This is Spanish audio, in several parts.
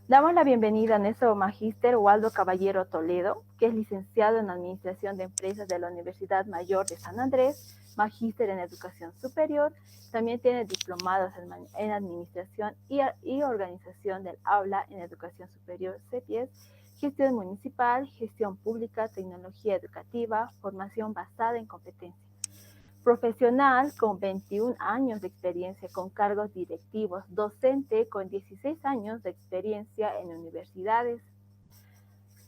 Damos la bienvenida a nuestro magíster Waldo Caballero Toledo, que es licenciado en Administración de Empresas de la Universidad Mayor de San Andrés, magíster en Educación Superior, también tiene diplomados en Administración y Organización del Aula en Educación Superior CEPIES, Gestión Municipal, Gestión Pública, Tecnología Educativa, Formación basada en competencias. Profesional con 21 años de experiencia con cargos directivos, docente con 16 años de experiencia en universidades.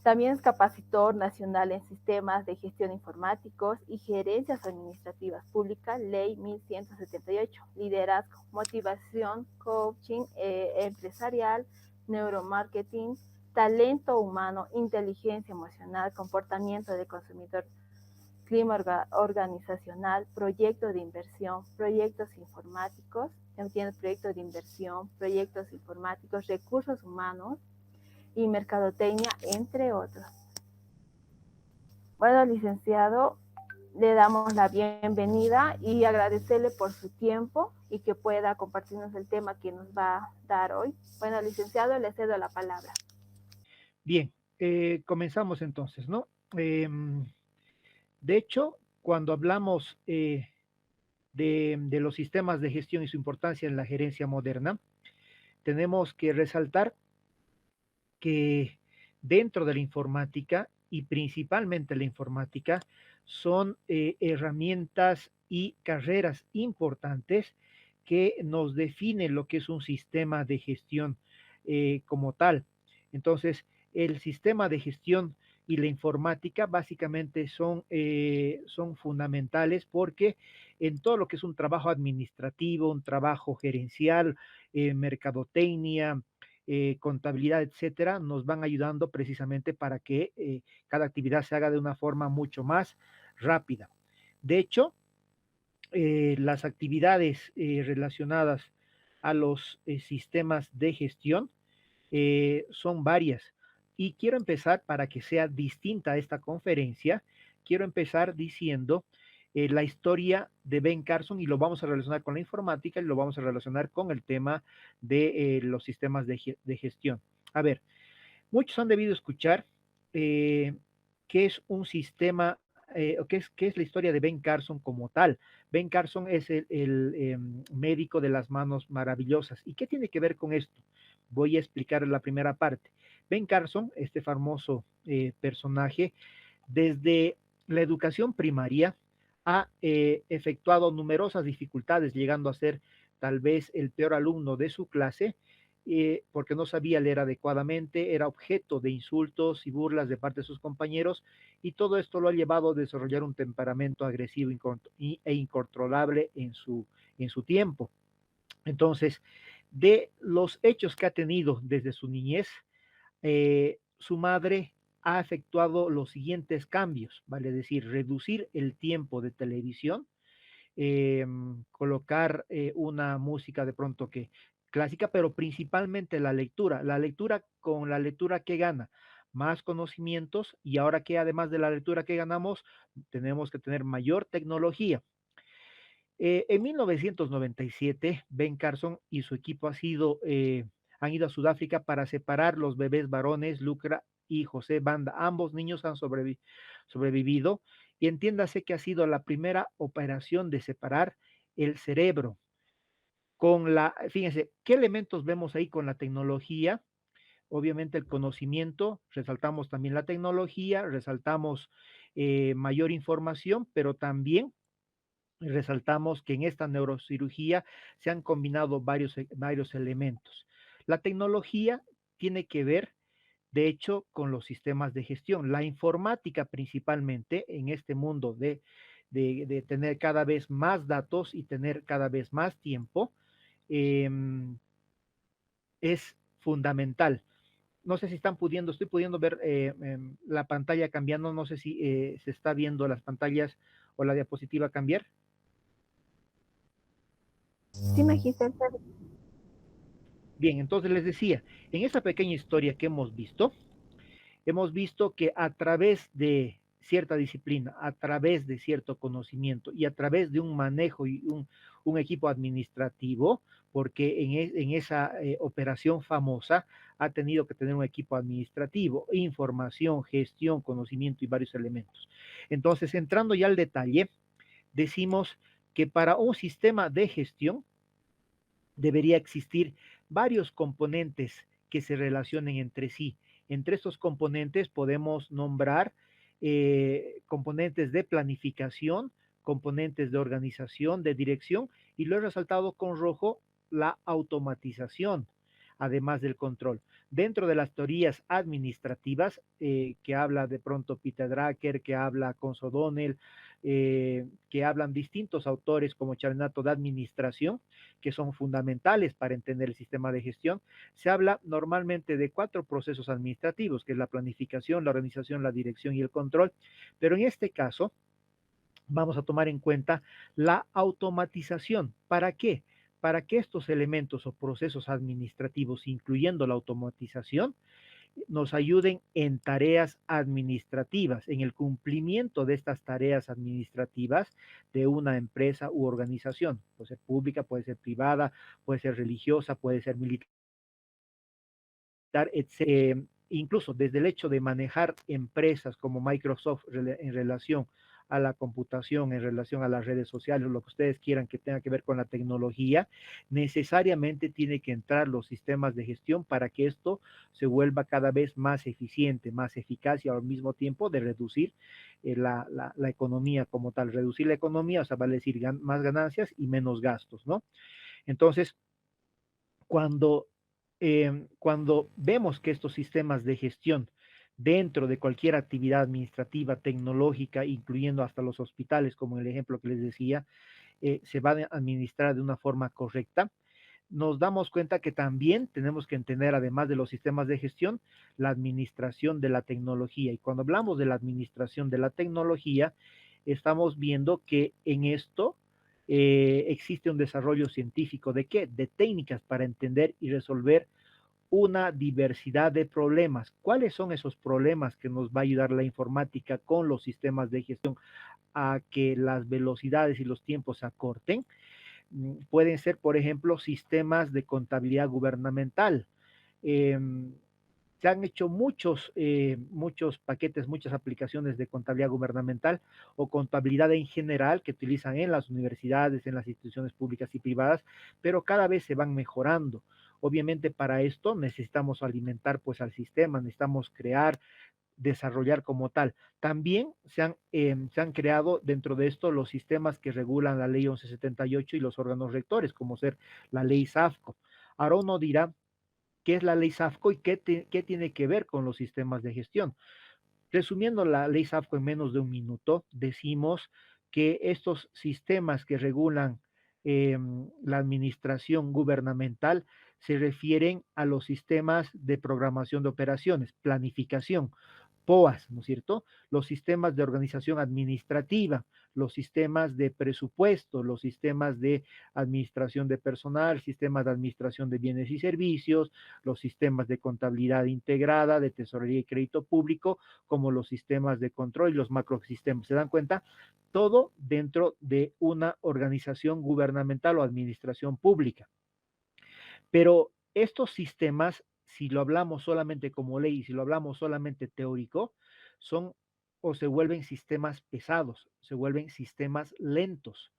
También es capacitor nacional en sistemas de gestión informáticos y gerencias administrativas públicas, Ley 1178, liderazgo, motivación, coaching empresarial, neuromarketing, talento humano, inteligencia emocional, comportamiento del consumidor, clima organizacional, proyectos de inversión, proyectos informáticos, entiende proyectos de inversión, proyectos informáticos, recursos humanos y mercadotecnia, entre otros. Bueno, licenciado, le damos la bienvenida y agradecerle por su tiempo y que pueda compartirnos el tema que nos va a dar hoy. Bueno, licenciado, le cedo la palabra. Bien, comenzamos entonces, ¿no? De hecho, cuando hablamos de los sistemas de gestión y su importancia en la gerencia moderna, tenemos que resaltar que dentro de la informática y principalmente la informática son herramientas y carreras importantes que nos definen lo que es un sistema de gestión como tal. Entonces, el sistema de gestión y la informática básicamente son fundamentales porque en todo lo que es un trabajo administrativo, un trabajo gerencial, mercadotecnia, contabilidad, etcétera, nos van ayudando precisamente para que cada actividad se haga de una forma mucho más rápida. De hecho, las actividades relacionadas a los sistemas de gestión son varias. Y quiero empezar para que sea distinta esta conferencia. Quiero empezar diciendo la historia de Ben Carson y lo vamos a relacionar con la informática y lo vamos a relacionar con el tema de los sistemas de gestión. A ver, muchos han debido escuchar qué es un sistema o qué es la historia de Ben Carson como tal. Ben Carson es el médico de las manos maravillosas. ¿Y qué tiene que ver con esto? Voy a explicar la primera parte. Ben Carson, este famoso personaje, desde la educación primaria ha efectuado numerosas dificultades, llegando a ser tal vez el peor alumno de su clase, porque no sabía leer adecuadamente, era objeto de insultos y burlas de parte de sus compañeros, y todo esto lo ha llevado a desarrollar un temperamento agresivo e incontrolable en su tiempo. Entonces, de los hechos que ha tenido desde su niñez, su madre ha efectuado los siguientes cambios, vale decir, reducir el tiempo de televisión, colocar una música de pronto que clásica, pero principalmente la lectura con la lectura que gana más conocimientos y ahora que además de la lectura que ganamos, tenemos que tener mayor tecnología. En 1997, Ben Carson y su equipo han ido a Sudáfrica para separar los bebés varones, Lucra y José Banda. Ambos niños han sobrevivido y entiéndase que ha sido la primera operación de separar el cerebro. Fíjense, ¿qué elementos vemos ahí con la tecnología? Obviamente el conocimiento, resaltamos también la tecnología, resaltamos mayor información, pero también resaltamos que en esta neurocirugía se han combinado varios elementos. La tecnología tiene que ver, de hecho, con los sistemas de gestión. La informática principalmente en este mundo de tener cada vez más datos y tener cada vez más tiempo, eh, es fundamental. No sé si estoy pudiendo ver la pantalla cambiando, no sé si se está viendo las pantallas o la diapositiva cambiar. Sí, magíster. Bien, entonces les decía, en esta pequeña historia que hemos visto que a través cierta disciplina, a través de cierto conocimiento y a través de un manejo y un equipo administrativo, porque en esa operación famosa ha tenido que tener un equipo administrativo, información, gestión, conocimiento y varios elementos. Entonces, entrando ya al detalle, decimos que para un sistema de gestión debería existir varios componentes que se relacionen entre sí. Entre estos componentes podemos nombrar componentes de planificación, componentes de organización, de dirección, y lo he resaltado con rojo, la automatización, además del control. Dentro de las teorías administrativas, que habla de pronto Peter Drucker, que habla Conso O'Donnell, que hablan distintos autores como Charnato de Administración, que son fundamentales para entender el sistema de gestión, se habla normalmente de 4 procesos administrativos, que es la planificación, la organización, la dirección y el control, pero en este caso vamos a tomar en cuenta la automatización. ¿Para qué? Para que estos elementos o procesos administrativos, incluyendo la automatización, nos ayuden en tareas administrativas, en el cumplimiento de estas tareas administrativas de una empresa u organización. Puede ser pública, puede ser privada, puede ser religiosa, puede ser militar, etc. Incluso desde el hecho de manejar empresas como Microsoft en relación a la computación, en relación a las redes sociales, lo que ustedes quieran que tenga que ver con la tecnología, necesariamente tiene que entrar los sistemas de gestión para que esto se vuelva cada vez más eficiente, más eficaz y al mismo tiempo de reducir la economía como tal. Reducir la economía, o sea, vale decir más ganancias y menos gastos, ¿no? Entonces, cuando, cuando vemos que estos sistemas de gestión dentro de cualquier actividad administrativa, tecnológica, incluyendo hasta los hospitales, como el ejemplo que les decía, se van a administrar de una forma correcta, nos damos cuenta que también tenemos que entender, además de los sistemas de gestión, la administración de la tecnología. Y cuando hablamos de la administración de la tecnología, estamos viendo que en esto existe un desarrollo científico de qué? De técnicas para entender y resolver una diversidad de problemas. ¿Cuáles son esos problemas que nos va a ayudar la informática con los sistemas de gestión a que las velocidades y los tiempos se acorten? Pueden ser, por ejemplo, sistemas de contabilidad gubernamental. Eh, Se han hecho muchos paquetes, muchas aplicaciones de contabilidad gubernamental o contabilidad en general que utilizan en las universidades, en las instituciones públicas y privadas, pero cada vez se van mejorando. Obviamente para esto necesitamos alimentar pues al sistema, necesitamos crear, desarrollar como tal. También se han creado dentro de esto los sistemas que regulan la ley 1178 y los órganos rectores, como ser la ley SAFCO. Ahora uno dirá, ¿qué es la ley SAFCO y qué tiene que ver con los sistemas de gestión? Resumiendo la ley SAFCO en menos de un minuto, decimos que estos sistemas que regulan la administración gubernamental se refieren a los sistemas de programación de operaciones, planificación, POAS, ¿no es cierto? Los sistemas de organización administrativa, los sistemas de presupuesto, los sistemas de administración de personal, sistemas de administración de bienes y servicios, los sistemas de contabilidad integrada, de tesorería y crédito público, como los sistemas de control y los macrosistemas. ¿Se dan cuenta? Todo dentro de una organización gubernamental o administración pública. Pero estos sistemas, si lo hablamos solamente como ley, si lo hablamos solamente teórico, son o se vuelven sistemas pesados, se vuelven sistemas lentos.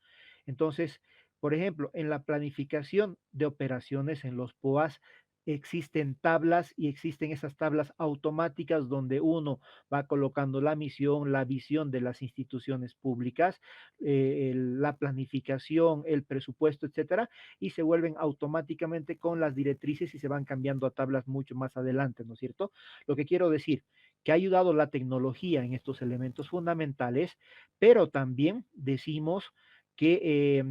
Entonces, por ejemplo, en la planificación de operaciones en los POAS existen tablas y existen esas tablas automáticas donde uno va colocando la misión, la visión de las instituciones públicas, la planificación, el presupuesto, etcétera, y se vuelven automáticamente con las directrices y se van cambiando a tablas mucho más adelante, ¿no es cierto? Lo que quiero decir, que ha ayudado la tecnología en estos elementos fundamentales, pero también decimos que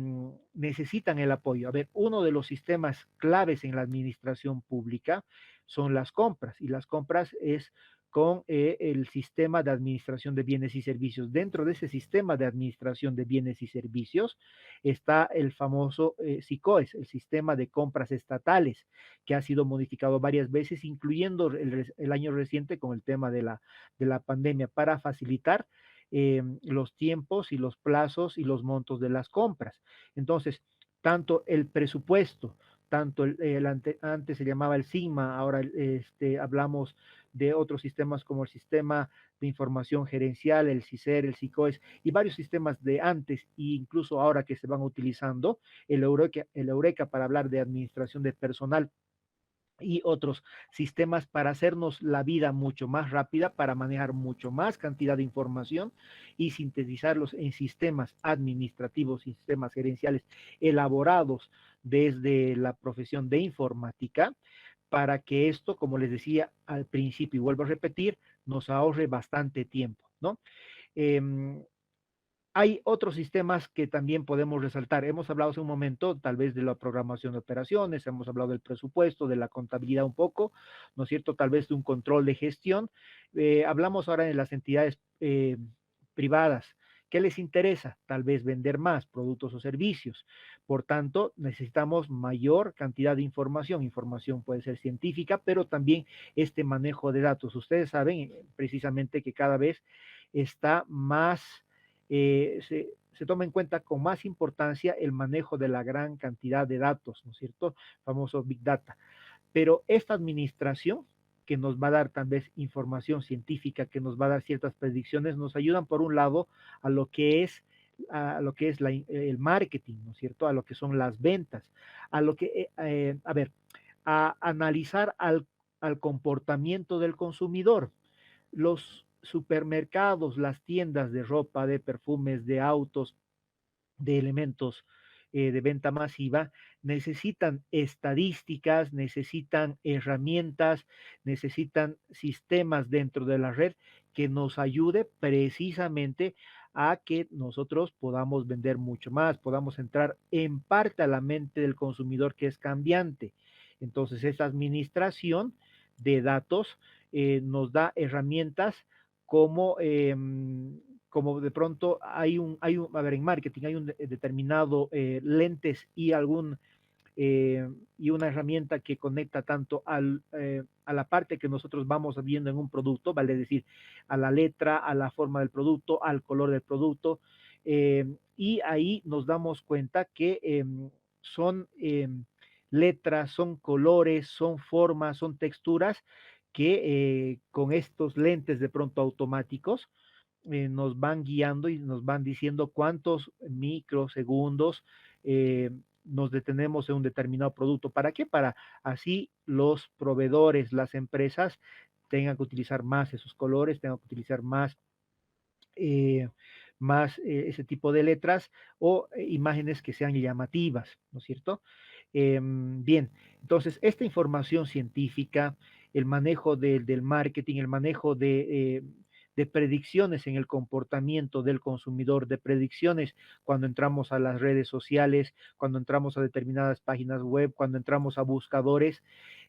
necesitan el apoyo. A ver, uno de los sistemas claves en la administración pública son las compras, y las compras es con el sistema de administración de bienes y servicios. Dentro de ese sistema de administración de bienes y servicios está el famoso SICOES, el sistema de compras estatales, que ha sido modificado varias veces, incluyendo el año reciente con el tema de la pandemia, para facilitar los tiempos y los plazos y los montos de las compras. Entonces, tanto el presupuesto, tanto antes se llamaba el SIGMA, ahora hablamos de otros sistemas como el sistema de información gerencial, el CICER, el SICOES y varios sistemas de antes e incluso ahora que se van utilizando, el Eureka para hablar de administración de personal y otros sistemas para hacernos la vida mucho más rápida, para manejar mucho más cantidad de información y sintetizarlos en sistemas administrativos, sistemas gerenciales elaborados desde la profesión de informática, para que esto, como les decía al principio y vuelvo a repetir, nos ahorre bastante tiempo, ¿no? Eh, hay otros sistemas que también podemos resaltar. Hemos hablado hace un momento tal vez de la programación de operaciones, hemos hablado del presupuesto, de la contabilidad un poco, ¿no es cierto? Tal vez de un control de gestión. Hablamos ahora de las entidades privadas. ¿Qué les interesa? Tal vez vender más productos o servicios. Por tanto, necesitamos mayor cantidad de información. Información puede ser científica, pero también este manejo de datos. Ustedes saben precisamente que cada vez está más se toma en cuenta con más importancia el manejo de la gran cantidad de datos, ¿no es cierto? Famoso Big Data. Pero esta administración que nos va a dar tal vez información científica, que nos va a dar ciertas predicciones, nos ayudan por un lado a lo que es el marketing, ¿no es cierto? A lo que son las ventas, a lo que, a ver, a analizar al comportamiento del consumidor. Los supermercados, las tiendas de ropa, de perfumes, de autos, de elementos de venta masiva, necesitan estadísticas, necesitan herramientas, necesitan sistemas dentro de la red que nos ayude precisamente a que nosotros podamos vender mucho más, podamos entrar en parte a la mente del consumidor que es cambiante. Entonces, esta administración de datos nos da herramientas como como de pronto a ver, en marketing hay un determinado lentes y y una herramienta que conecta tanto a la parte que nosotros vamos viendo en un producto, vale decir, a la letra, a la forma del producto, al color del producto, y ahí nos damos cuenta que son letras, son colores, son formas, son texturas que con estos lentes de pronto automáticos, nos van guiando y nos van diciendo cuántos microsegundos nos detenemos en un determinado producto. ¿Para qué? Para así los proveedores, las empresas tengan que utilizar más esos colores, tengan que utilizar eh, más ese tipo de letras o imágenes que sean llamativas, ¿no es cierto? Bien, entonces esta información científica, el manejo del marketing, el manejo de predicciones en el comportamiento del consumidor, de predicciones cuando entramos a las redes sociales, cuando entramos a determinadas páginas web, cuando entramos a buscadores,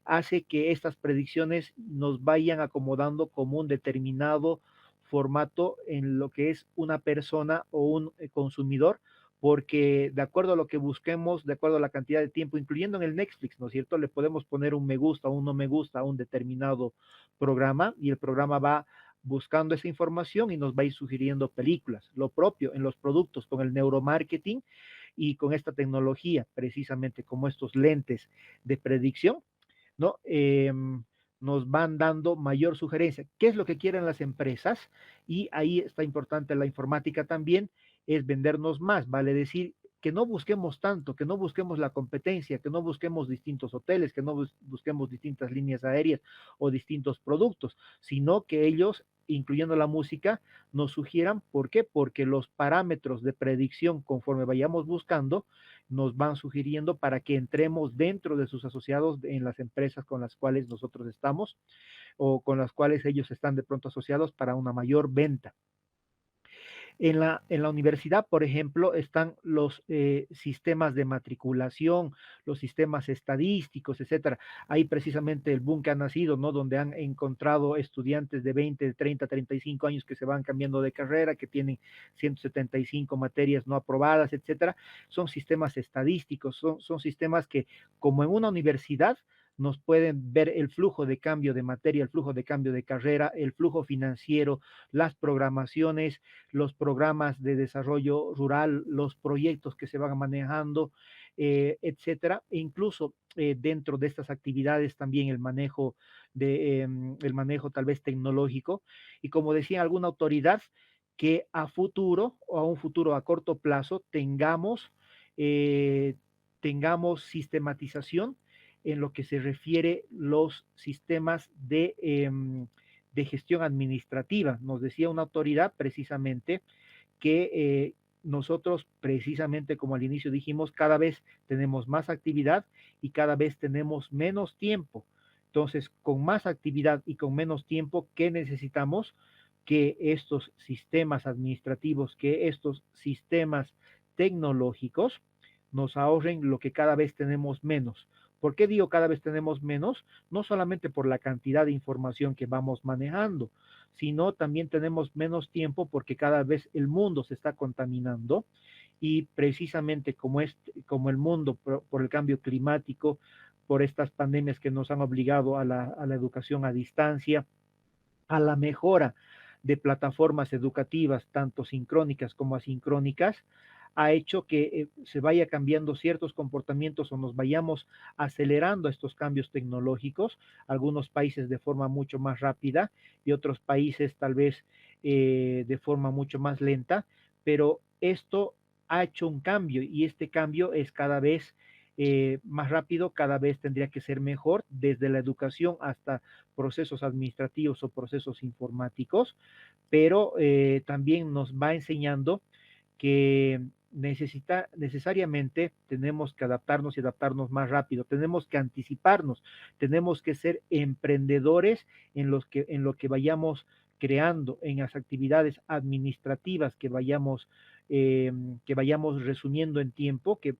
hace que estas predicciones nos vayan acomodando como un determinado formato en lo que es una persona o un consumidor, porque de acuerdo a lo que busquemos, de acuerdo a la cantidad de tiempo, incluyendo en el Netflix, ¿no es cierto? Le podemos poner un me gusta o un no me gusta a un determinado programa y el programa va buscando esa información y nos va a ir sugiriendo películas. Lo propio en los productos con el neuromarketing y con esta tecnología, precisamente como estos lentes de predicción, ¿no? Nos van dando mayor sugerencia. ¿Qué es lo que quieren las empresas? Y ahí está importante la informática también, es vendernos más, vale decir que no busquemos tanto, que no busquemos la competencia, que no busquemos distintos hoteles, que no busquemos distintas líneas aéreas o distintos productos, sino que ellos, incluyendo la música, nos sugieran, ¿por qué? Porque los parámetros de predicción conforme vayamos buscando, nos van sugiriendo para que entremos dentro de sus asociados en las empresas con las cuales nosotros estamos o con las cuales ellos están de pronto asociados para una mayor venta. En la universidad, por ejemplo, están los sistemas de matriculación, los sistemas estadísticos, etcétera. Ahí precisamente el boom que ha nacido, ¿no? Donde han encontrado estudiantes de 20, 30, 35 años que se van cambiando de carrera, que tienen 175 materias no aprobadas, etcétera. Son sistemas estadísticos, son sistemas que, como en una universidad, nos pueden ver el flujo de cambio de materia, el flujo de cambio de carrera, el flujo financiero, las programaciones, los programas de desarrollo rural, los proyectos que se van manejando, etcétera. E incluso dentro de estas actividades también el manejo tal vez tecnológico. Y como decía alguna autoridad, que a futuro o a un futuro a corto plazo eh, tengamos sistematización en lo que se refiere los sistemas de gestión administrativa. Nos decía una autoridad precisamente que nosotros precisamente como al inicio dijimos, cada vez tenemos más actividad y cada vez tenemos menos tiempo. Entonces, con más actividad y con menos tiempo, ¿qué necesitamos? Que estos sistemas administrativos, que estos sistemas tecnológicos nos ahorren lo que cada vez tenemos menos. ¿Por qué digo cada vez tenemos menos? No solamente por la cantidad de información que vamos manejando, sino también tenemos menos tiempo porque cada vez el mundo se está contaminando y precisamente como el mundo por el cambio climático, por estas pandemias que nos han obligado a la educación a distancia, a la mejora de plataformas educativas, tanto sincrónicas como asincrónicas, ha hecho que se vaya cambiando ciertos comportamientos o nos vayamos acelerando estos cambios tecnológicos, algunos países de forma mucho más rápida y otros países tal vez de forma mucho más lenta, pero esto ha hecho un cambio y este cambio es cada vez más rápido, cada vez tendría que ser mejor, desde la educación hasta procesos administrativos o procesos informáticos, pero también nos va enseñando que necesariamente tenemos que adaptarnos y adaptarnos más rápido, tenemos que anticiparnos, tenemos que ser emprendedores en lo que vayamos creando, en las actividades administrativas que vayamos resumiendo en tiempo, que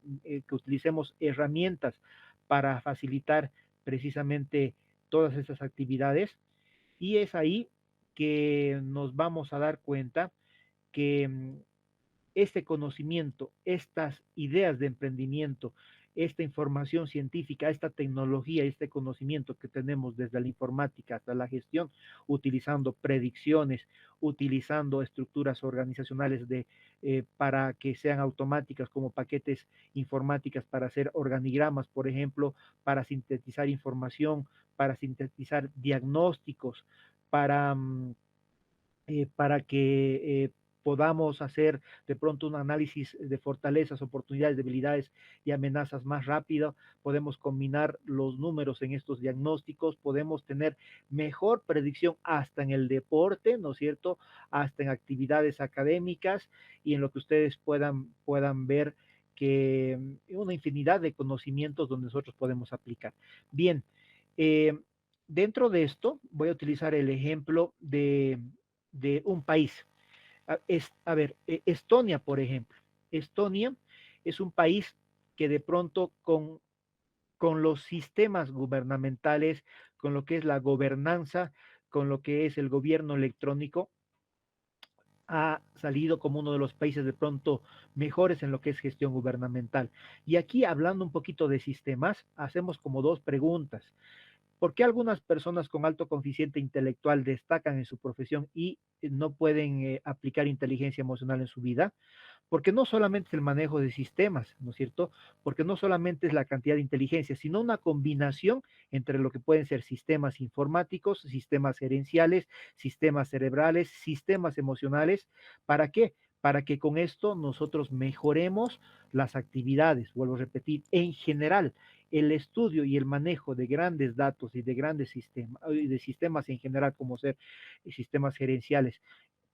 utilicemos herramientas para facilitar precisamente todas esas actividades. Y es ahí que nos vamos a dar cuenta que este conocimiento, estas ideas de emprendimiento, esta información científica, esta tecnología, este conocimiento que tenemos desde la informática hasta la gestión, utilizando predicciones, utilizando estructuras organizacionales para que sean automáticas como paquetes informáticas para hacer organigramas, por ejemplo, para sintetizar información, para sintetizar diagnósticos, para para que podamos hacer de pronto un análisis de fortalezas, oportunidades, debilidades y amenazas más rápido, podemos combinar los números en estos diagnósticos, podemos tener mejor predicción hasta en el deporte, ¿no es cierto? Hasta en actividades académicas y en lo que ustedes puedan ver que una infinidad de conocimientos donde nosotros podemos aplicar. Bien, eh, dentro de esto voy a utilizar el ejemplo de un país. A ver, Estonia, por ejemplo. Estonia es un país que de pronto con los sistemas gubernamentales, con lo que es la gobernanza, con lo que es el gobierno electrónico, ha salido como uno de los países de pronto mejores en lo que es gestión gubernamental. Y aquí, hablando un poquito de sistemas, hacemos como dos preguntas. ¿Por qué algunas personas con alto coeficiente intelectual destacan en su profesión y no pueden aplicar inteligencia emocional en su vida? Porque no solamente es el manejo de sistemas, ¿no es cierto? Porque no solamente es la cantidad de inteligencia, sino una combinación entre lo que pueden ser sistemas informáticos, sistemas gerenciales, sistemas cerebrales, sistemas emocionales. ¿Para qué? Para que con esto nosotros mejoremos las actividades, vuelvo a repetir, en general, el estudio y el manejo de grandes datos y de grandes sistemas, de sistemas en general, como ser sistemas gerenciales,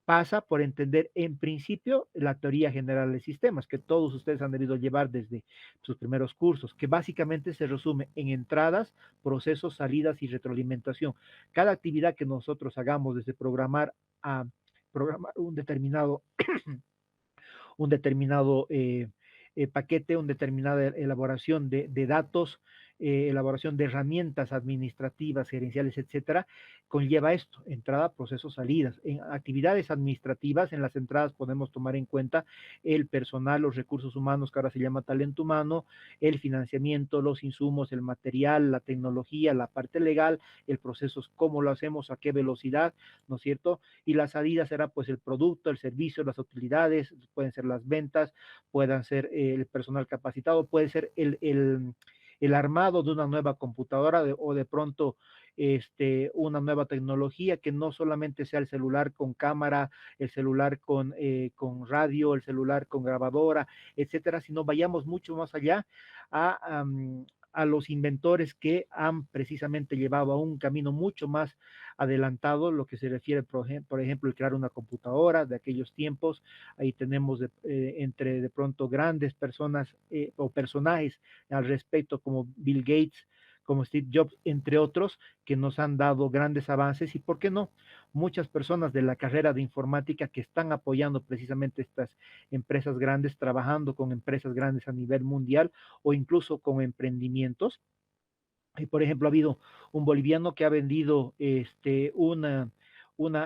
pasa por entender en principio la teoría general de sistemas, que todos ustedes han debido llevar desde sus primeros cursos, que básicamente se resume en entradas, procesos, salidas y retroalimentación. Cada actividad que nosotros hagamos, desde programar a programar un determinado paquete, una determinada elaboración de datos, elaboración de herramientas administrativas, gerenciales, etcétera, conlleva esto, entrada, procesos, salidas. En actividades administrativas, en las entradas podemos tomar en cuenta el personal, los recursos humanos, que ahora se llama talento humano, el financiamiento, los insumos, el material, la tecnología, la parte legal, el proceso, cómo lo hacemos, a qué velocidad, ¿no es cierto? Y la salida será pues el producto, el servicio, las utilidades, pueden ser las ventas, puedan ser el personal capacitado, puede ser el armado de una nueva computadora o de pronto una nueva tecnología que no solamente sea el celular con cámara, el celular con radio, el celular con grabadora, etcétera, sino vayamos mucho más allá a los inventores que han precisamente llevado a un camino mucho más adelantado, lo que se refiere, por ejemplo, el crear una computadora de aquellos tiempos. Ahí tenemos entre de pronto grandes personas o personajes al respecto, como Bill Gates, como Steve Jobs, entre otros, que nos han dado grandes avances y, ¿por qué no? Muchas personas de la carrera de informática que están apoyando precisamente estas empresas grandes, trabajando con empresas grandes a nivel mundial o incluso con emprendimientos. Por ejemplo, ha habido un boliviano que ha vendido una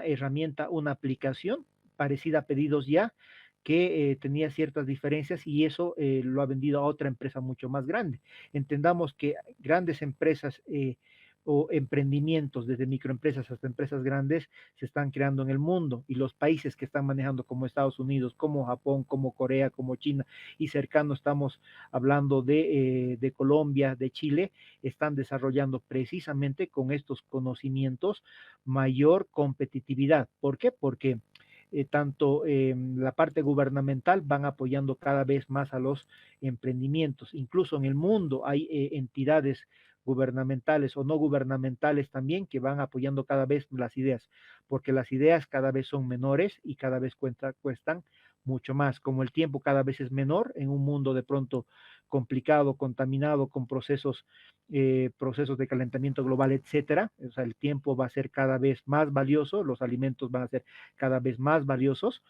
herramienta, una aplicación parecida a Pedidos Ya, que tenía ciertas diferencias y eso lo ha vendido a otra empresa mucho más grande. Entendamos que grandes empresas o emprendimientos, desde microempresas hasta empresas grandes, se están creando en el mundo y los países que están manejando como Estados Unidos, como Japón, como Corea, como China y cercano estamos hablando de Colombia, de Chile, están desarrollando precisamente con estos conocimientos mayor competitividad. ¿Por qué? Porque tanto la parte gubernamental van apoyando cada vez más a los emprendimientos. Incluso en el mundo hay entidades gubernamentales o no gubernamentales también que van apoyando cada vez las ideas, porque las ideas cada vez son menores y cada vez cuestan mucho más. Como el tiempo cada vez es menor en un mundo de pronto complicado, contaminado, con procesos de calentamiento global, etcétera. O sea, el tiempo va a ser cada vez más valioso, los alimentos van a ser cada vez más valiosos.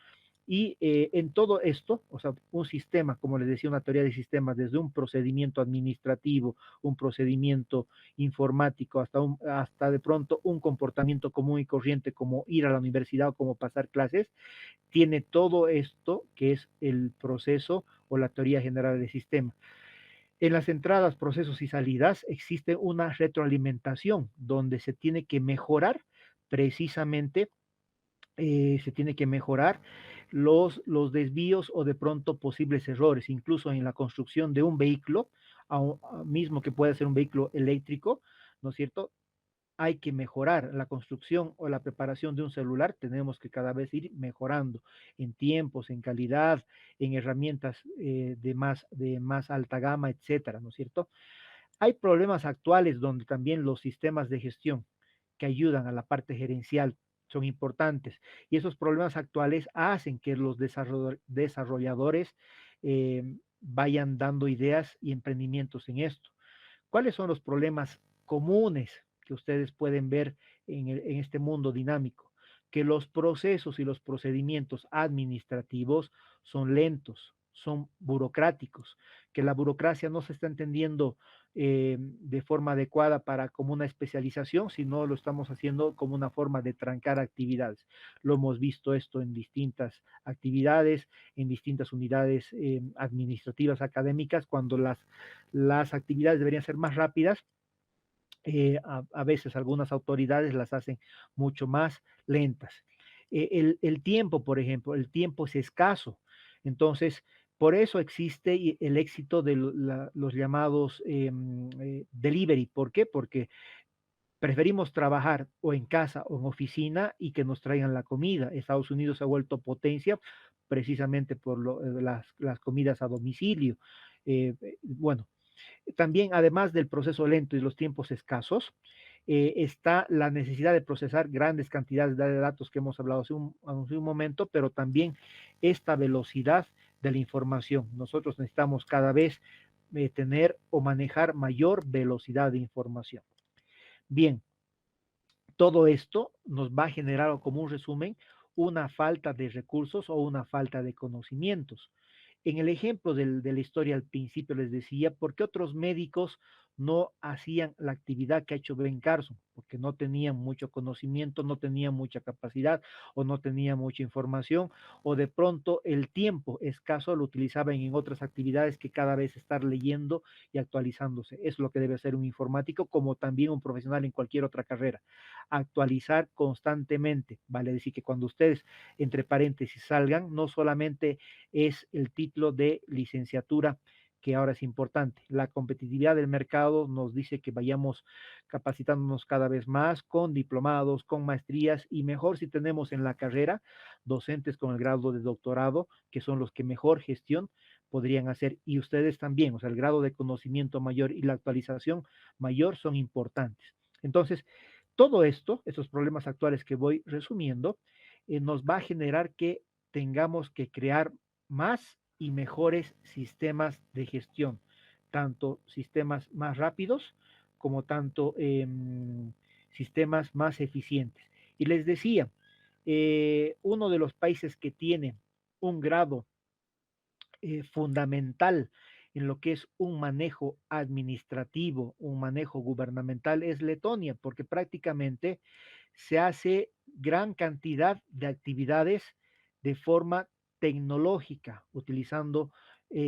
Y en todo esto, o sea, un sistema, como les decía, una teoría de sistemas, desde un procedimiento administrativo, un procedimiento informático, hasta de pronto un comportamiento común y corriente, como ir a la universidad o como pasar clases, tiene todo esto que es el proceso o la teoría general del sistema. En las entradas, procesos y salidas existe una retroalimentación donde se tiene que mejorar precisamente, se tiene que mejorar los desvíos o de pronto posibles errores, incluso en la construcción de un vehículo, mismo que pueda ser un vehículo eléctrico, ¿no es cierto? Hay que mejorar la construcción o la preparación de un celular, tenemos que cada vez ir mejorando en tiempos, en calidad, en herramientas de más alta gama, etcétera, ¿no es cierto? Hay problemas actuales donde también los sistemas de gestión que ayudan a la parte gerencial son importantes y esos problemas actuales hacen que los desarrolladores vayan dando ideas y emprendimientos en esto. ¿Cuáles son los problemas comunes que ustedes pueden ver en este mundo dinámico? Que los procesos y los procedimientos administrativos son lentos, son burocráticos, que la burocracia no se está entendiendo de forma adecuada para como una especialización, sino lo estamos haciendo como una forma de trancar actividades. Lo hemos visto esto en distintas actividades, en distintas unidades administrativas académicas, cuando las actividades deberían ser más rápidas. A veces algunas autoridades las hacen mucho más lentas. El tiempo, por ejemplo, el tiempo es escaso. Entonces, por eso existe el éxito de los llamados delivery. ¿Por qué? Porque preferimos trabajar o en casa o en oficina y que nos traigan la comida. Estados Unidos se ha vuelto potencia precisamente por las comidas a domicilio. Bueno, también, además del proceso lento y los tiempos escasos, está la necesidad de procesar grandes cantidades de datos que hemos hablado hace un momento, pero también esta velocidad de la información. Nosotros necesitamos cada vez tener o manejar mayor velocidad de información. Bien, todo esto nos va a generar como un resumen una falta de recursos o una falta de conocimientos. En el ejemplo de la historia al principio les decía, ¿por qué otros médicos no hacían la actividad que ha hecho Ben Carson? Porque no tenían mucho conocimiento, no tenían mucha capacidad o no tenían mucha información, o de pronto el tiempo escaso lo utilizaban en otras actividades que cada vez estar leyendo y actualizándose. Es lo que debe hacer un informático, como también un profesional en cualquier otra carrera. Actualizar constantemente, vale decir que cuando ustedes, entre paréntesis, salgan, no solamente es el título de licenciatura, que ahora es importante. La competitividad del mercado nos dice que vayamos capacitándonos cada vez más con diplomados, con maestrías, y mejor si tenemos en la carrera docentes con el grado de doctorado, que son los que mejor gestión podrían hacer, y ustedes también, o sea, el grado de conocimiento mayor y la actualización mayor son importantes. Entonces, todo esto, estos problemas actuales que voy resumiendo, nos va a generar que tengamos que crear más y mejores sistemas de gestión, tanto sistemas más rápidos como tanto sistemas más eficientes. Y les decía, uno de los países que tiene un grado fundamental en lo que es un manejo administrativo, un manejo gubernamental, es Letonia, porque prácticamente se hace gran cantidad de actividades de forma tecnológica, utilizando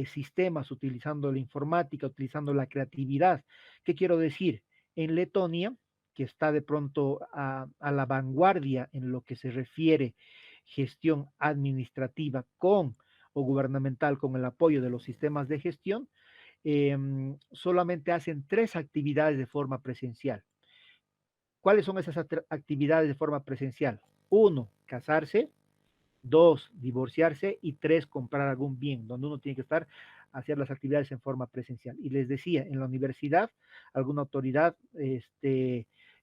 sistemas, utilizando la informática, utilizando la creatividad. ¿Qué quiero decir? En Letonia, que está de pronto a la vanguardia en lo que se refiere gestión administrativa con o gubernamental con el apoyo de los sistemas de gestión, solamente hacen 3 actividades de forma presencial. ¿Cuáles son esas actividades de forma presencial? 1, casarse; 2, divorciarse; y 3, comprar algún bien, donde uno tiene que estar, hacer las actividades en forma presencial. Y les decía, en la universidad, alguna autoridad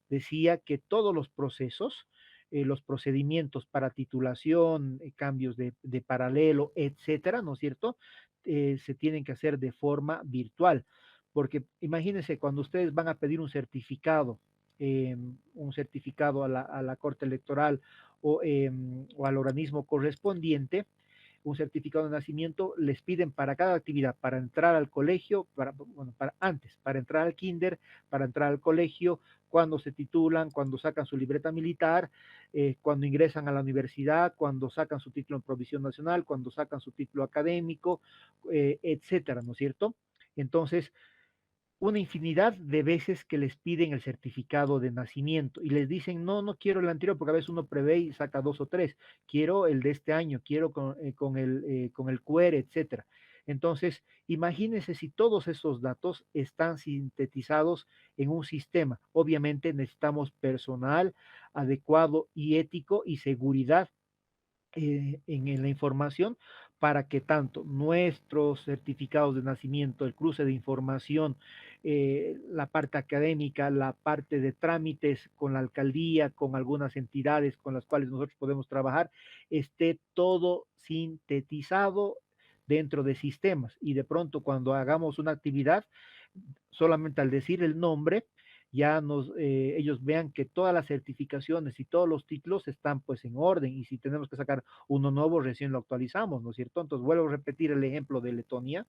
decía que todos los procesos, los procedimientos para titulación, cambios de paralelo, etcétera, ¿no es cierto? Se tienen que hacer de forma virtual, porque imagínense cuando ustedes van a pedir un certificado a la Corte Electoral o al organismo correspondiente, un certificado de nacimiento, les piden para cada actividad, para entrar al colegio, bueno, para entrar al kinder, para entrar al colegio, cuando se titulan, cuando sacan su libreta militar, cuando ingresan a la universidad, cuando sacan su título en provisión nacional, cuando sacan su título académico, etcétera, ¿no es cierto? Entonces, una infinidad de veces que les piden el certificado de nacimiento y les dicen, no, no quiero el anterior, porque a veces uno prevé y saca 2 o 3, quiero el de este año, quiero con el QR, etcétera. Entonces, imagínense si todos esos datos están sintetizados en un sistema. Obviamente necesitamos personal adecuado y ético y seguridad en la información, para que tanto nuestros certificados de nacimiento, el cruce de información, la parte académica, la parte de trámites con la alcaldía, con algunas entidades con las cuales nosotros podemos trabajar, esté todo sintetizado dentro de sistemas. Y de pronto cuando hagamos una actividad, solamente al decir el nombre, ya ellos vean que todas las certificaciones y todos los títulos están pues en orden, y si tenemos que sacar uno nuevo, recién lo actualizamos, ¿no es cierto? Entonces vuelvo a repetir el ejemplo de Letonia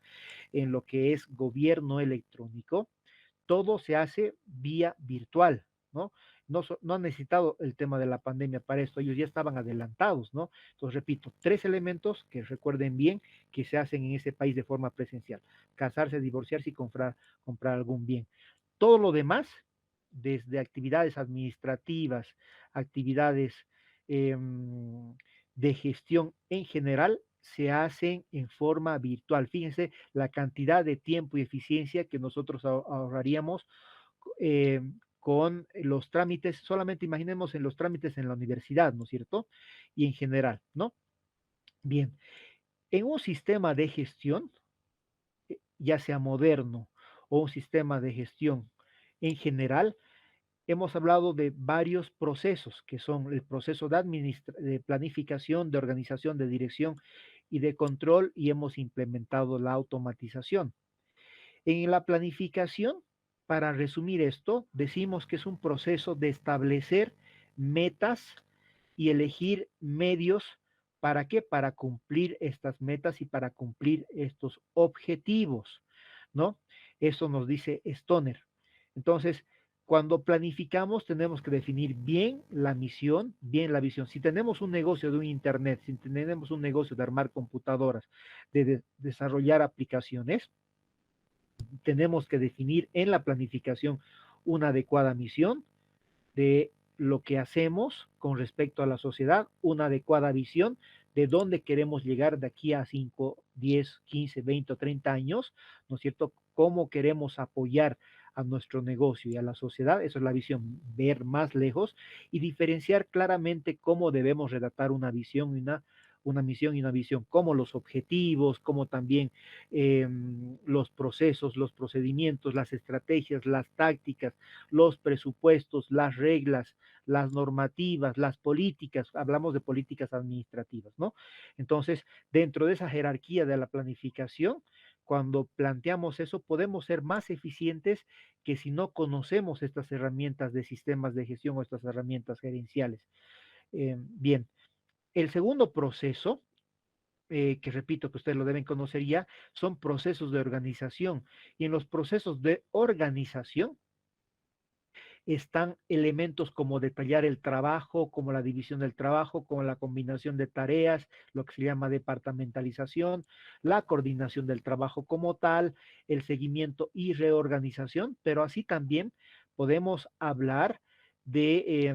en lo que es gobierno electrónico. Todo se hace vía virtual, ¿no? No han necesitado el tema de la pandemia para esto, ellos ya estaban adelantados, ¿no? Entonces, repito, 3 elementos que recuerden bien que se hacen en ese país de forma presencial: casarse, divorciarse y comprar algún bien. Todo lo demás, desde actividades administrativas, actividades eh, de gestión en general, se hacen en forma virtual. Fíjense la cantidad de tiempo y eficiencia que nosotros ahorraríamos eh, con los trámites. Solamente imaginemos en los trámites en la universidad, ¿no es cierto? Y en general, ¿no? Bien, en un sistema de gestión, ya sea moderno o un sistema de gestión en general, hemos hablado de varios procesos, que son el proceso de planificación, de organización, de dirección y de control, y hemos implementado la automatización. En la planificación, para resumir esto, decimos que es un proceso de establecer metas y elegir medios. ¿Para qué? Para cumplir estas metas y para cumplir estos objetivos, ¿no? Eso nos dice Stoner. Entonces, cuando planificamos, tenemos que definir bien la misión, bien la visión. Si tenemos un negocio de un internet, si tenemos un negocio de armar computadoras, de desarrollar aplicaciones, tenemos que definir en la planificación una adecuada misión de lo que hacemos con respecto a la sociedad, una adecuada visión de dónde queremos llegar de aquí a 5, 10, 15, 20 o 30 años, ¿no es cierto? Cómo queremos apoyar a nuestro negocio y a la sociedad, eso es la visión, ver más lejos y diferenciar claramente cómo debemos redactar una visión y una misión y una visión, como los objetivos, como también los procesos, los procedimientos, las estrategias, las tácticas, los presupuestos, las reglas, las normativas, las políticas, hablamos de políticas administrativas, ¿no? Entonces, dentro de esa jerarquía de la planificación, cuando planteamos eso, podemos ser más eficientes que si no conocemos estas herramientas de sistemas de gestión o estas herramientas gerenciales. Bien, el segundo proceso, que repito que ustedes lo deben conocer ya, son procesos de organización. Y en los procesos de organización, están elementos como detallar el trabajo, como la división del trabajo, como la combinación de tareas, lo que se llama departamentalización, la coordinación del trabajo como tal, el seguimiento y reorganización, pero así también podemos hablar de,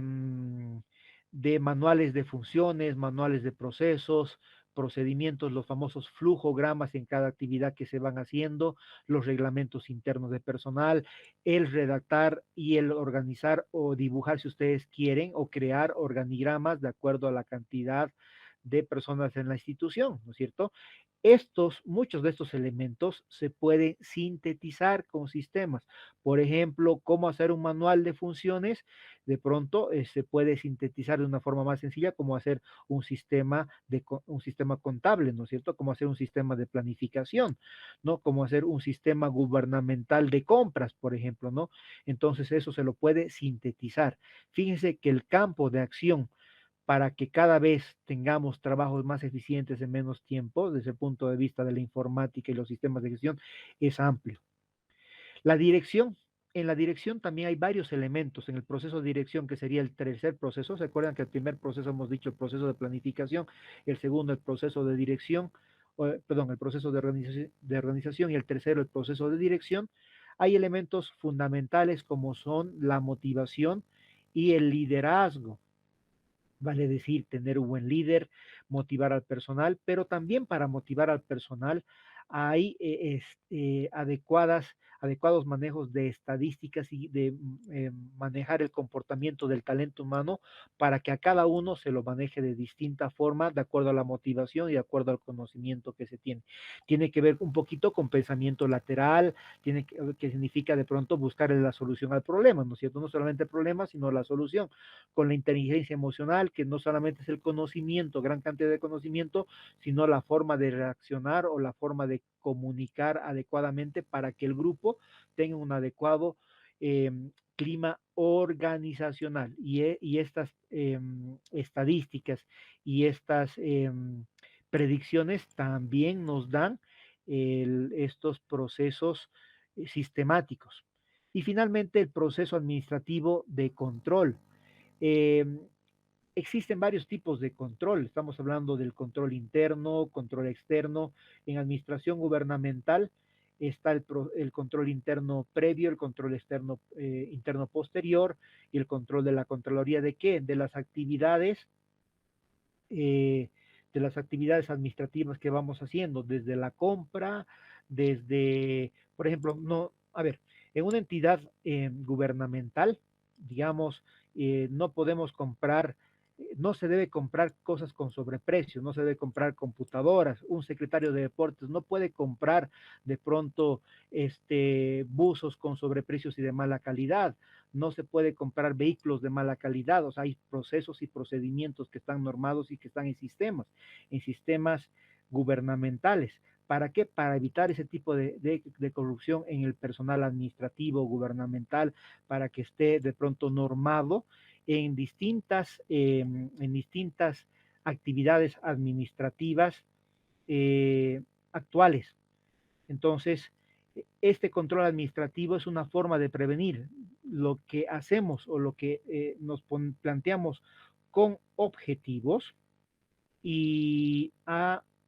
de manuales de funciones, manuales de procesos, procedimientos, los famosos flujogramas en cada actividad que se van haciendo, los reglamentos internos de personal, el redactar y el organizar o dibujar, si ustedes quieren, o crear organigramas de acuerdo a la cantidad de personas en la institución, ¿no es cierto? Muchos de estos elementos se pueden sintetizar con sistemas. Por ejemplo, cómo hacer un manual de funciones, de pronto se puede sintetizar de una forma más sencilla, como hacer un sistema contable, ¿no es cierto? Como hacer un sistema de planificación, ¿no? Como hacer un sistema gubernamental de compras, por ejemplo, ¿no? Entonces eso se lo puede sintetizar. Fíjense que el campo de acción para que cada vez tengamos trabajos más eficientes en menos tiempo, desde el punto de vista de la informática y los sistemas de gestión, es amplio. La dirección. En la dirección también hay varios elementos. En el proceso de dirección, que sería el tercer proceso, ¿se acuerdan que el primer proceso hemos dicho el proceso de planificación, el segundo el proceso de dirección, perdón, el proceso de organización y el tercero el proceso de dirección? Hay elementos fundamentales como son la motivación y el liderazgo. Vale decir, tener un buen líder, motivar al personal, pero también para motivar al personal hay adecuados manejos de estadísticas y de manejar el comportamiento del talento humano para que a cada uno se lo maneje de distinta forma, de acuerdo a la motivación y de acuerdo al conocimiento que se tiene. Tiene que ver un poquito con pensamiento lateral, que significa de pronto buscarle la solución al problema, ¿no es cierto? No solamente el problema, sino la solución con la inteligencia emocional, que no solamente es el conocimiento, gran cantidad de conocimiento, sino la forma de reaccionar o la forma de comunicar adecuadamente para que el grupo tenga un adecuado clima organizacional. Y estas estadísticas y estas predicciones también nos dan estos procesos sistemáticos. Y finalmente el proceso administrativo de control. Eh, Existen varios tipos de control. Estamos hablando del control interno, control externo. En administración gubernamental está el control interno previo, el control externo interno posterior y el control de la Contraloría de qué? Eh, de las actividades administrativas que vamos haciendo, desde la compra, por ejemplo, no, a ver, en una entidad gubernamental, digamos, no podemos comprar, no se debe comprar cosas con sobreprecio, no se debe comprar computadoras. Un secretario de deportes no puede comprar de pronto buzos con sobreprecios y de mala calidad, no se puede comprar vehículos de mala calidad. O sea, hay procesos y procedimientos que están normados y que están en sistemas gubernamentales. ¿Para qué? Para evitar ese tipo de corrupción en el personal administrativo, gubernamental, para que esté de pronto normado en distintas actividades administrativas actuales. Entonces, este control administrativo es una forma de prevenir lo que hacemos o lo que nos planteamos con objetivos y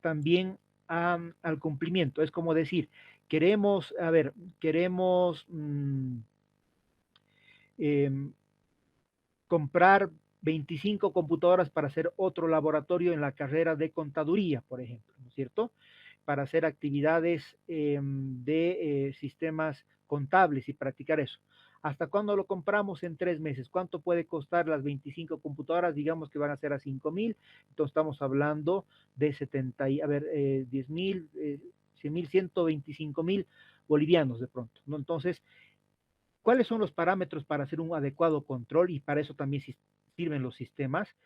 también al cumplimiento. Es como decir, queremos, a ver, queremos em, comprar 25 computadoras para hacer otro laboratorio en la carrera de contaduría, por ejemplo, ¿no es cierto? Para hacer actividades de sistemas contables y practicar eso. ¿Hasta cuándo lo compramos? En 3 meses. ¿Cuánto puede costar las 25 computadoras? Digamos que van a ser a 5.000. Entonces estamos hablando de 70, a ver, 10.000, 100.000, 125.000 bolivianos de pronto, ¿no? Entonces, ¿cuáles son los parámetros para hacer un adecuado control? Y para eso también sirven los sistemas.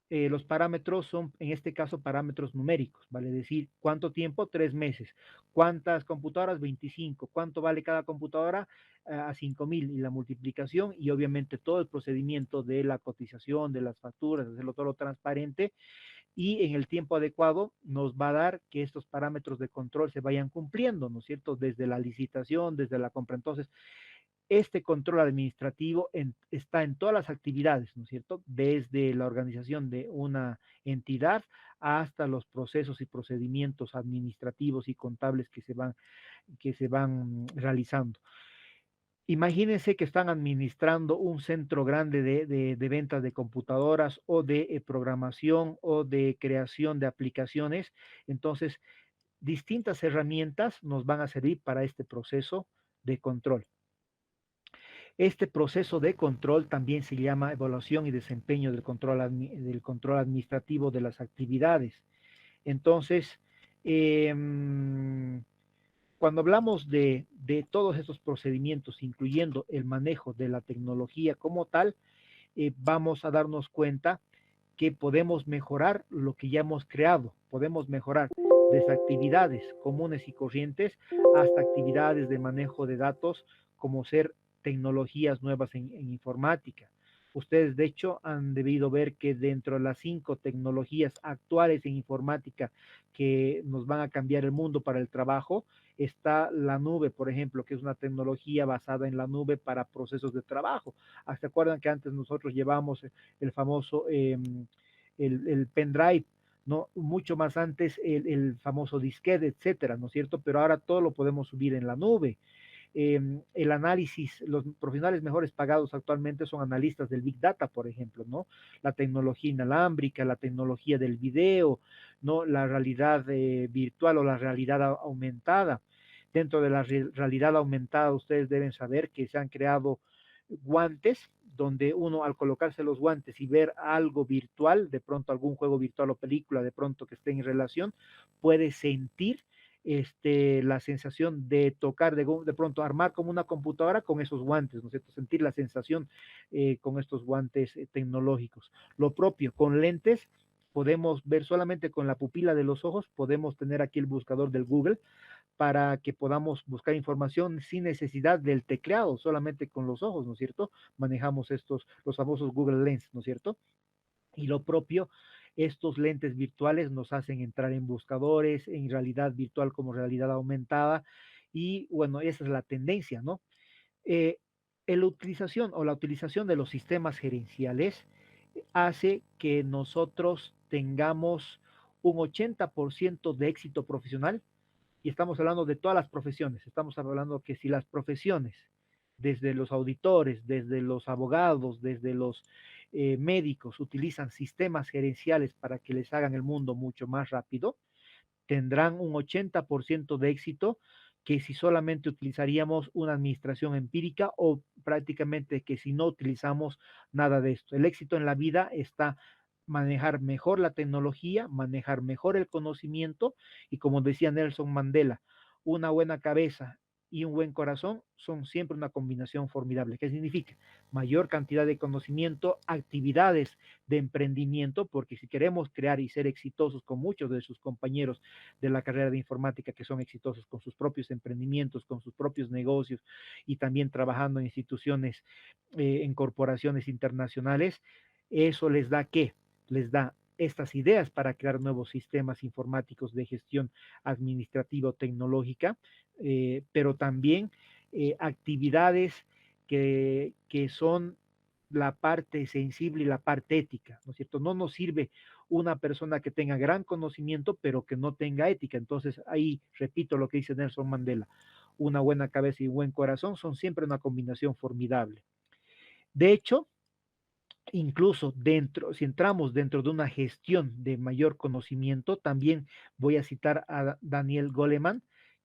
Los parámetros son, en este caso, parámetros numéricos, vale decir, ¿cuánto tiempo? 3 meses. ¿Cuántas computadoras? 25. ¿Cuánto vale cada computadora? A 5.000 y la multiplicación y obviamente todo el procedimiento de la cotización, de las facturas, hacerlo todo transparente y en el tiempo adecuado nos va a dar que estos parámetros de control se vayan cumpliendo, ¿no es cierto? Desde la licitación, desde la compra. Entonces, este control administrativo está en todas las actividades, ¿no es cierto? Desde la organización de una entidad hasta los procesos y procedimientos administrativos y contables que se van realizando. Imagínense que están administrando un centro grande de ventas de computadoras o de programación o de creación de aplicaciones. Entonces, distintas herramientas nos van a servir para este proceso de control. Este proceso de control también se llama evaluación y desempeño del control administrativo de las actividades. Entonces, eh, cuando hablamos de todos estos procedimientos, incluyendo el manejo de la tecnología como tal, vamos a darnos cuenta que podemos mejorar lo que ya hemos creado, podemos mejorar desde actividades comunes y corrientes hasta actividades de manejo de datos como ser tecnologías nuevas en informática. Ustedes, de hecho, han debido ver que dentro de las 5 tecnologías actuales en informática que nos van a cambiar el mundo para el trabajo, está la nube, por ejemplo, que es una tecnología basada en la nube para procesos de trabajo. ¿Se acuerdan que antes nosotros llevábamos el famoso el pendrive, ¿no? Mucho más antes el famoso disquete, etcétera, ¿no es cierto? Pero ahora todo lo podemos subir en la nube. El análisis, los profesionales mejores pagados actualmente son analistas del Big Data, por ejemplo, ¿no? La tecnología inalámbrica, la tecnología del video, ¿no? La realidad virtual o la realidad aumentada. Dentro de la realidad aumentada, ustedes deben saber que se han creado guantes donde uno al colocarse los guantes y ver algo virtual, de pronto algún juego virtual o película, de pronto que esté en relación, puede sentir la sensación de tocar, de pronto armar como una computadora con esos guantes, ¿no es cierto? Sentir la sensación con estos guantes tecnológicos. Lo propio, con lentes, podemos ver solamente con la pupila de los ojos, podemos tener aquí el buscador del Google para que podamos buscar información sin necesidad del tecleado, solamente con los ojos, ¿no es cierto? Manejamos los famosos Google Lens, ¿no es cierto? Y lo propio, estos lentes virtuales nos hacen entrar en buscadores, en realidad virtual como realidad aumentada, y bueno, esa es la tendencia, ¿no? Eh, la utilización de los sistemas gerenciales hace que nosotros tengamos un 80% de éxito profesional y estamos hablando de todas las profesiones, estamos hablando que si las profesiones, desde los auditores, desde los abogados, desde los médicos, utilizan sistemas gerenciales para que les hagan el mundo mucho más rápido, tendrán un 80% de éxito que si solamente utilizaríamos una administración empírica o prácticamente que si no utilizamos nada de esto. El éxito en la vida está manejar mejor la tecnología, manejar mejor el conocimiento y como decía Nelson Mandela, una buena cabeza y un buen corazón son siempre una combinación formidable. ¿Qué significa? Mayor cantidad de conocimiento, actividades de emprendimiento, porque si queremos crear y ser exitosos con muchos de sus compañeros de la carrera de informática que son exitosos con sus propios emprendimientos, con sus propios negocios y también trabajando en instituciones, en corporaciones internacionales, eso les da ¿qué? Les da estas ideas para crear nuevos sistemas informáticos de gestión administrativa o tecnológica, pero también actividades que son la parte sensible y la parte ética, ¿no es cierto? No nos sirve una persona que tenga gran conocimiento, pero que no tenga ética. Entonces, ahí repito lo que dice Nelson Mandela, una buena cabeza y un buen corazón son siempre una combinación formidable. De hecho, incluso dentro, si entramos dentro de una gestión de mayor conocimiento, también voy a citar a Daniel Goleman,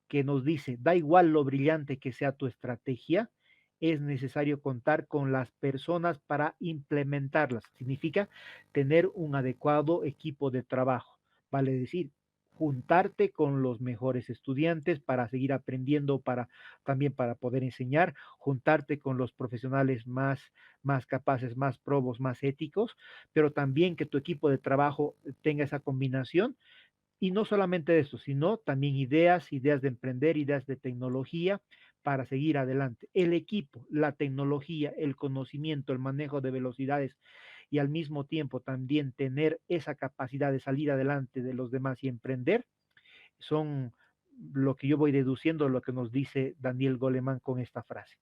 que nos dice, da igual lo brillante que sea tu estrategia, es necesario contar con las personas para implementarlas. Significa tener un adecuado equipo de trabajo, vale decir, juntarte con los mejores estudiantes para seguir aprendiendo, para también para poder enseñar, juntarte con los profesionales más capaces, más probos, más éticos, pero también que tu equipo de trabajo tenga esa combinación y no solamente eso, sino también ideas de emprender, ideas de tecnología para seguir adelante. El equipo, la tecnología, el conocimiento, el manejo de velocidades y al mismo tiempo también tener esa capacidad de salir adelante de los demás y emprender, son lo que yo voy deduciendo, lo que nos dice Daniel Goleman con esta frase.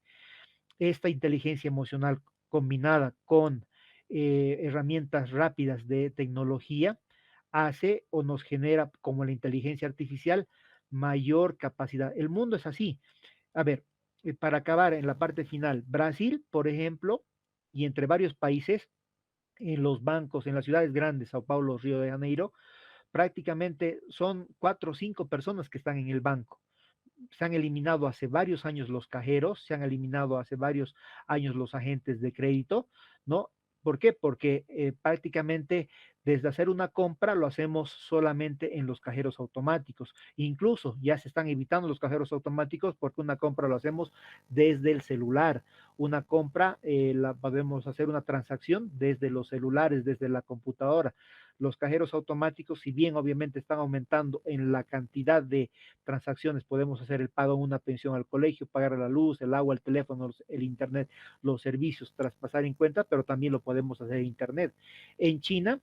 Esta inteligencia emocional combinada con herramientas rápidas de tecnología hace o nos genera, como la inteligencia artificial, mayor capacidad. El mundo es así. A ver, para acabar en la parte final, Brasil, por ejemplo, y entre varios países, en los bancos, en las ciudades grandes, Sao Paulo, Río de Janeiro, prácticamente son 4 o 5 personas que están en el banco. Se han eliminado hace varios años los cajeros, se han eliminado hace varios años los agentes de crédito, ¿no? ¿Por qué? Porque prácticamente desde hacer una compra lo hacemos solamente en los cajeros automáticos. Incluso ya se están evitando los cajeros automáticos porque una compra lo hacemos desde el celular. Una compra la podemos hacer una transacción desde los celulares, desde la computadora. Los cajeros automáticos, si bien obviamente están aumentando en la cantidad de transacciones, podemos hacer el pago en una pensión al colegio, pagar la luz, el agua, el teléfono, el internet, los servicios, traspasar en cuenta, pero también lo podemos hacer en internet. En China,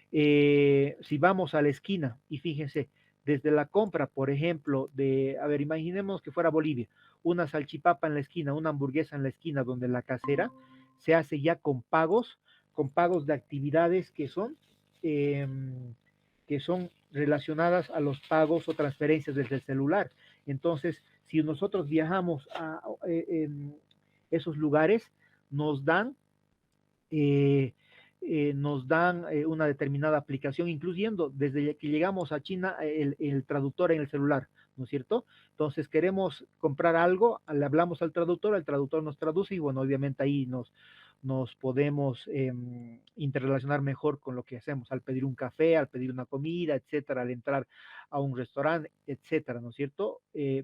si vamos a la esquina y fíjense, desde la compra, por ejemplo, a ver, imaginemos que fuera Bolivia, una salchipapa en la esquina, una hamburguesa en la esquina, donde la casera se hace ya con pagos de actividades eh, que son relacionadas a los pagos o transferencias desde el celular. Entonces, si nosotros viajamos a esos lugares, nos dan una determinada aplicación, incluyendo desde que llegamos a China el traductor en el celular, ¿no es cierto? Entonces queremos comprar algo, le hablamos al traductor, el traductor nos traduce y bueno, obviamente ahí nos podemos interrelacionar mejor con lo que hacemos al pedir un café, al pedir una comida, etcétera, al entrar a un restaurante, etcétera, ¿no es cierto?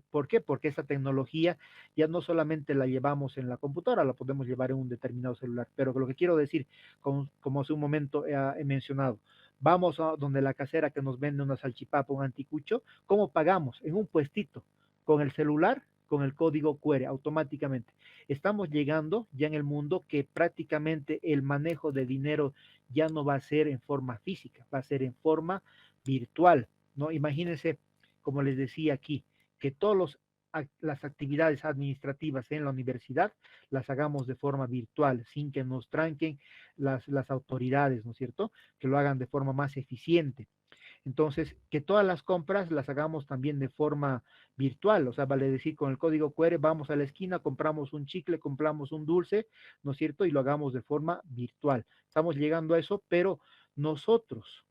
¿Por qué? Porque esa tecnología ya no solamente la llevamos en la computadora, la podemos llevar en un determinado celular, pero lo que quiero decir, como hace un momento he mencionado, vamos a donde la casera que nos vende una salchipapa, un anticucho, ¿cómo pagamos? En un puestito, con el celular, con el código QR automáticamente. Estamos llegando ya en el mundo que prácticamente el manejo de dinero ya no va a ser en forma física, va a ser en forma virtual, ¿no? Imagínense, como les decía aquí, que las actividades administrativas en la universidad las hagamos de forma virtual, sin que nos tranquen las autoridades, ¿no es cierto? Que lo hagan de forma más eficiente. Entonces, que todas las compras las hagamos también de forma virtual, o sea, vale decir, con el código QR vamos a la esquina, compramos un chicle, compramos un dulce, ¿no es cierto? Y lo hagamos de forma virtual. Estamos llegando a eso, pero nosotros,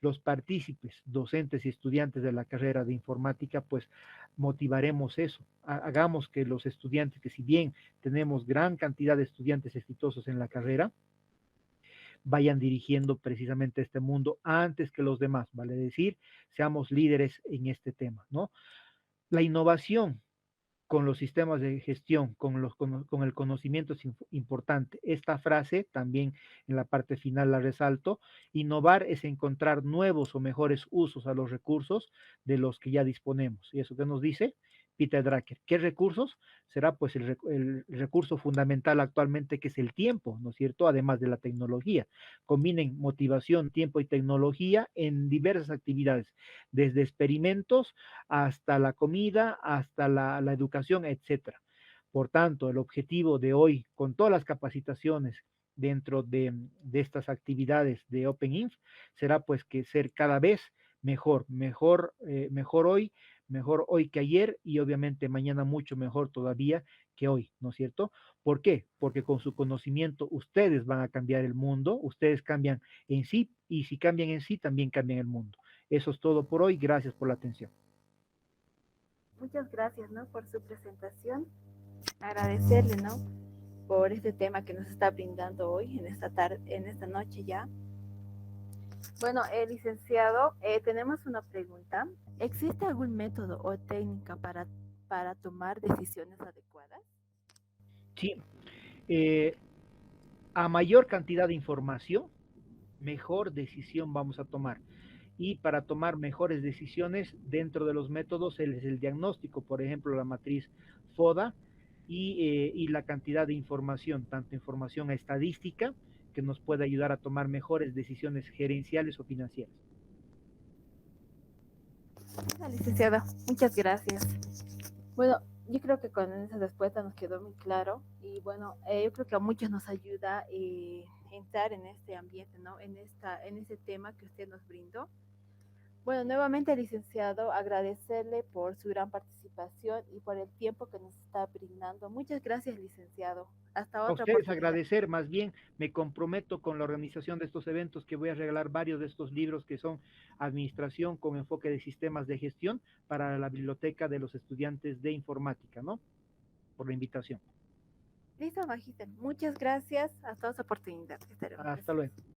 los partícipes, docentes y estudiantes de la carrera de informática, pues motivaremos eso. Hagamos que los estudiantes, que si bien tenemos gran cantidad de estudiantes exitosos en la carrera, vayan dirigiendo precisamente este mundo antes que los demás, vale decir, seamos líderes en este tema, ¿no? La innovación con los sistemas de gestión, con el conocimiento es importante. Esta frase también en la parte final la resalto. Innovar es encontrar nuevos o mejores usos a los recursos de los que ya disponemos. ¿Y eso qué nos dice? Peter Drucker. ¿Qué recursos? Será pues el recurso fundamental actualmente que es el tiempo, ¿no es cierto? Además de la tecnología. Combinen motivación, tiempo y tecnología en diversas actividades, desde experimentos hasta la comida, hasta la educación, etcétera. Por tanto, el objetivo de hoy, con todas las capacitaciones dentro de estas actividades de OpenInf, será pues que ser cada vez mejor hoy que ayer y obviamente mañana mucho mejor todavía que hoy, ¿no es cierto? ¿Por qué? Porque con su conocimiento ustedes van a cambiar el mundo, ustedes cambian en sí y si cambian en sí, también cambian el mundo. Eso es todo por hoy. Gracias por la atención. Muchas gracias, ¿no? Por su presentación. Agradecerle, ¿no? Por este tema que nos está brindando hoy, en esta tarde, en esta noche ya. Bueno, licenciado, tenemos una pregunta. ¿Existe algún método o técnica para tomar decisiones adecuadas? Sí, eh, a mayor cantidad de información, mejor decisión vamos a tomar. Y para tomar mejores decisiones dentro de los métodos es el diagnóstico, por ejemplo, la matriz FODA y la cantidad de información, tanto información estadística que nos puede ayudar a tomar mejores decisiones gerenciales o financieras. Licenciada, muchas gracias. Bueno, yo creo que con esa respuesta nos quedó muy claro y bueno, yo creo que a muchos nos ayuda entrar en este ambiente, ¿no? En ese tema que usted nos brindó. Bueno, nuevamente, licenciado, agradecerle por su gran participación y por el tiempo que nos está brindando. Muchas gracias, licenciado. Hasta A otra ustedes oportunidad. agradecer, más bien me comprometo con la organización de estos eventos que voy a regalar varios de estos libros que son administración con enfoque de sistemas de gestión para la biblioteca de los estudiantes de informática, ¿no? Por la invitación. Listo, Magíter. Muchas gracias. Hasta otra oportunidad. Estaremos Hasta luego. presentes.